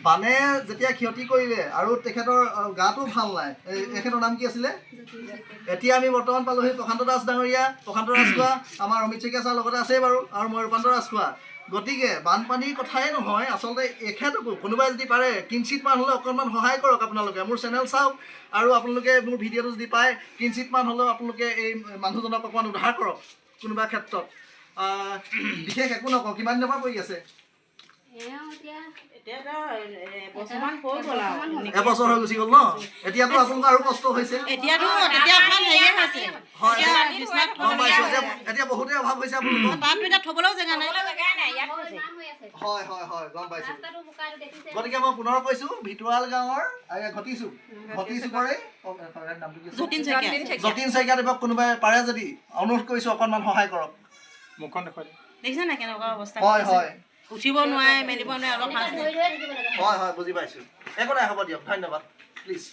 বানে যেতিয়া ক্ষতি কৰিলে আৰু তেখেতৰ গাটো ভাল নাই এখেতৰ নাম কি আছিলে এতিয়া আমি বৰ্তমান পালোহি প্ৰশান্ত দাস ডাঙৰীয়া প্ৰশান্ত ৰাজখোৱা আমাৰ অমিত শইকীয়া ছাৰ লগতে আছেই বাৰু আৰু মই ৰূপান্ত ৰাজখোৱা গতিকে বানপানীৰ কথাই নহয় আচলতে এখেতকো কোনোবাই যদি পাৰে কিঞ্চিত মান হ'লেও অকণমান সহায় কৰক আপোনালোকে মোৰ চেনেল চাওক আৰু আপোনালোকে মোৰ ভিডিঅ'টো যদি পায় কিঞ্চিত মান হ'লেও আপোনালোকে এই মানুহজনক অকণমান উদ্ধাৰ কৰক কোনোবা ক্ষেত্ৰত বিশেষ একো নকওঁ কিমান দিনৰ পৰা পৰি আছে এবছৰ হৈ গুচি গ'ল ন এতিয়াতো আপোনালোকৰ আৰু কষ্ট হৈছে এতিয়া বহুতে অভাৱ হৈছে হয় হয় হয় গম পাইছোঁ গতিকে মই পুনৰ কৈছোঁ ভিতৰুৱাল গাঁৱৰ ঘটিচুকৰে যতীন শইকীয়াদেৱক কোনোবাই পাৰে যদি অনুৰোধ কৰিছোঁ অকণমান সহায় কৰক মুখখন দেখুৱাই দেখিছে নাই কেনেকুৱা অৱস্থা হয় হয় উঠিব নোৱাৰে মেলিব নোৱাৰে অলপ হয় হয় বুজি পাইছোঁ একো নাই হ'ব দিয়ক ধন্যবাদ প্লিজ